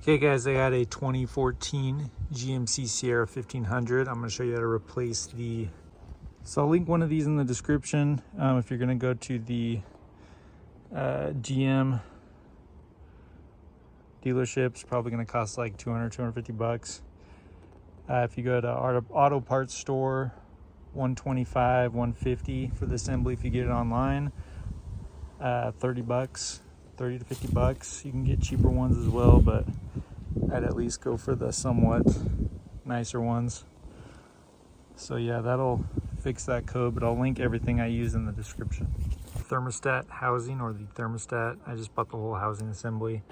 Okay guys, I got a 2014 GMC Sierra 1500. I'm going to show you how to replace the... So I'll link one of these in the description. If you're going to go to the GM dealerships, probably going to cost like 250 bucks. If you go to auto parts store, 125, 150 for the assembly. If you get it online, 30 bucks, 30 to 50 bucks. You can get cheaper ones as well, but I'd at least go for the somewhat nicer ones. So yeah, that'll fix that code, but I'll link everything I use in the description. Thermostat housing, or the thermostat. I just bought the whole housing assembly.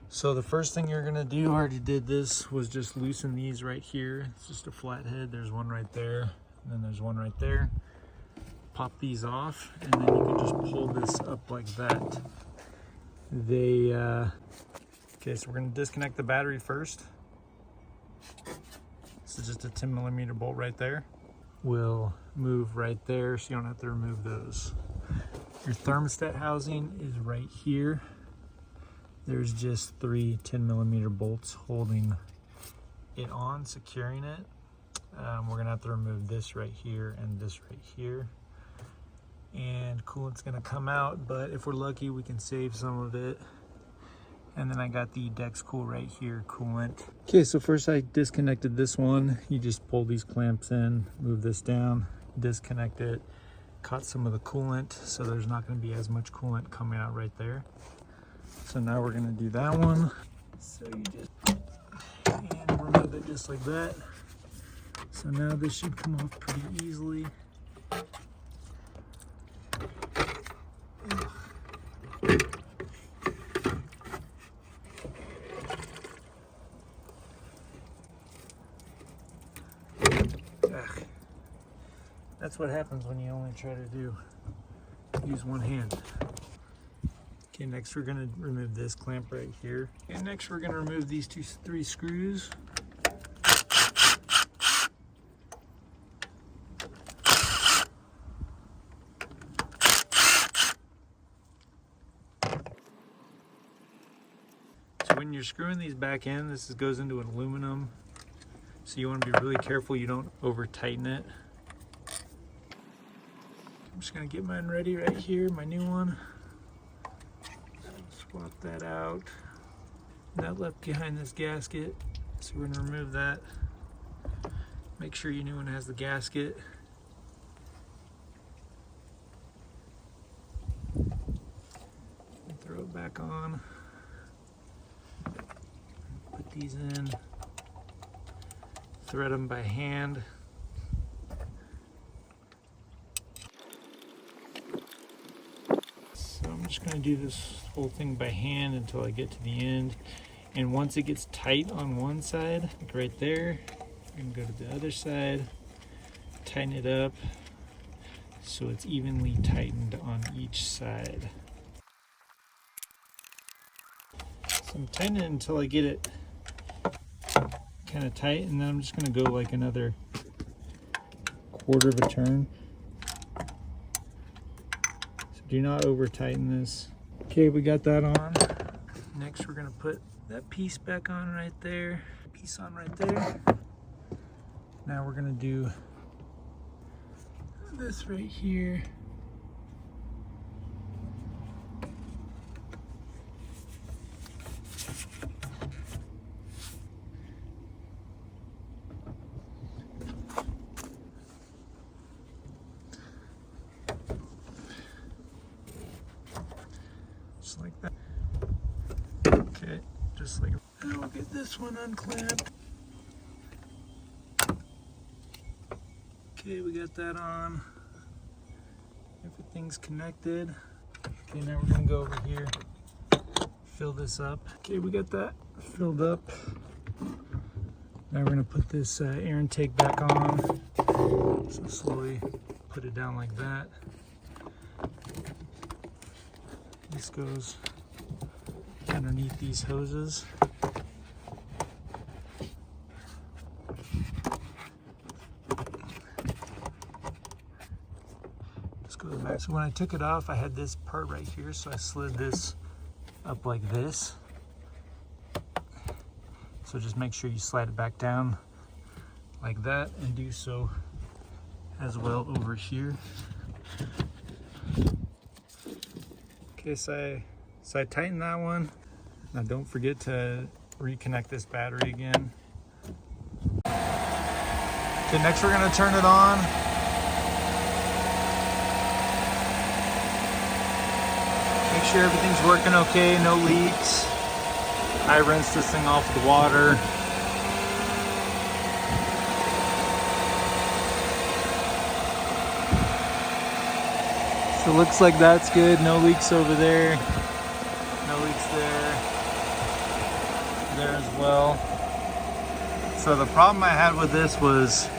So the first thing you're gonna do, I already did this, was just loosen these right here. It's just a flat head. There's one right there, and then there's one right there. Pop these off, and then you can just pull this up like that. Okay, so we're gonna disconnect the battery first. This is just a 10 millimeter bolt right there. We'll move right there so you don't have to remove those. Your thermostat housing is right here. There's just 3 10 millimeter bolts holding it on, securing it. We're gonna have to remove this right here and this right here. And coolant's gonna come out, but if we're lucky, we can save some of it. And then I got the Dex Cool right here, coolant. Okay, so first I disconnected this one. You just pull these clamps in, move this down, disconnect it, caught some of the coolant, so there's not gonna be as much coolant coming out right there. So now we're gonna do that one. So you just, and remove it just like that. So now this should come off pretty easily. That's what happens when you only try to use one hand. Okay, next we're gonna remove this clamp right here. And next we're gonna remove these 3 screws. So when you're screwing these back in, this goes into an aluminum. So you wanna be really careful you don't over tighten it. I'm just gonna get mine ready right here, my new one. Swap that out. That left behind this gasket, so we're gonna remove that. Make sure your new one has the gasket. And throw it back on. Put these in. Thread them by hand. I'm just going to do this whole thing by hand until I get to the end. And once it gets tight on one side, like right there, I'm going to go to the other side, tighten it up so it's evenly tightened on each side. So I'm tightening it until I get it kind of tight, and then I'm just going to go like another quarter of a turn. Do not over tighten this. Okay, we got that on. Next we're gonna put that piece back on right there. Piece on right there. Now we're gonna do this right here. Just like that. Okay, just like that. Now we'll get this one unclamped. Okay, we got that on. Everything's connected. Okay, now we're gonna go over here, fill this up. Okay, we got that filled up. Now we're gonna put this air intake back on. So slowly put it down like that. This goes underneath these hoses. Just go back. So when I took it off, I had this part right here, so I slid this up like this. So just make sure you slide it back down like that, and do so as well over here. Okay, so I tightened that one. Now don't forget to reconnect this battery again. Okay, next we're gonna turn it on. Make sure everything's working okay, no leaks. I rinsed this thing off with water. So it looks like that's good, no leaks over there. No leaks there as well. So the problem I had with this was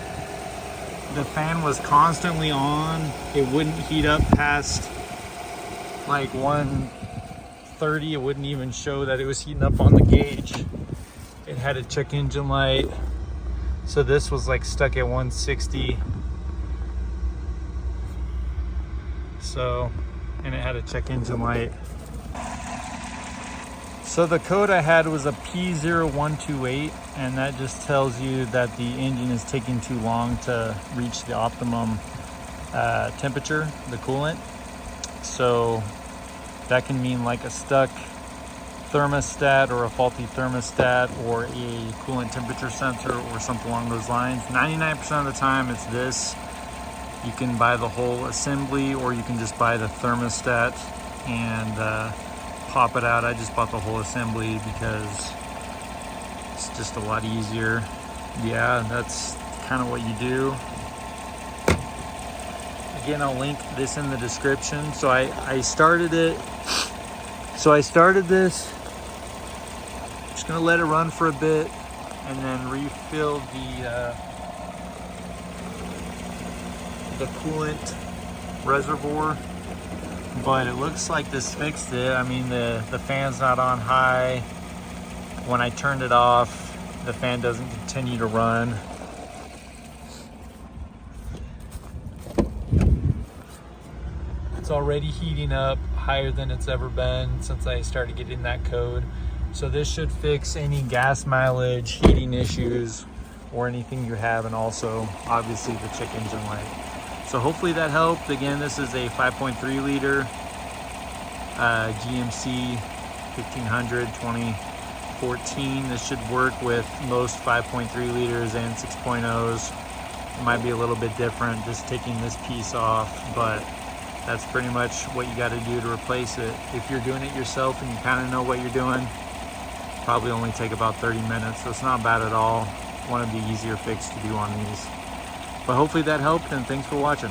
the fan was constantly on. It wouldn't heat up past like 130. It wouldn't even show that it was heating up on the gauge. It had a check engine light. So this was like stuck at 160. So, and it had a check engine light. So the code I had was a P0128, and that just tells you that the engine is taking too long to reach the optimum temperature, the coolant. So that can mean like a stuck thermostat or a faulty thermostat or a coolant temperature sensor or something along those lines. 99% of the time it's this. You can buy the whole assembly, or you can just buy the thermostat and pop it out. I just bought the whole assembly because it's just a lot easier. Yeah, that's kind of what you do. Again, I'll link this in the description. So I started it. So I started this. Just gonna let it run for a bit and then refill the coolant reservoir. But it looks like this fixed it. I mean, the fan's not on high. When I turned it off, the fan doesn't continue to run. It's already heating up higher than it's ever been since I started getting that code. So this should fix any gas mileage, heating issues, or anything you have, and also obviously the check engine light. So hopefully that helped. Again, this is a 5.3 liter GMC 1500 2014. This should work with most 5.3 liters and 6.0s. It might be a little bit different just taking this piece off, but that's pretty much what you got to do to replace it. If you're doing it yourself and you kind of know what you're doing, probably only take about 30 minutes. So it's not bad at all. One of the easier fixes to do on these. But hopefully that helped, and thanks for watching.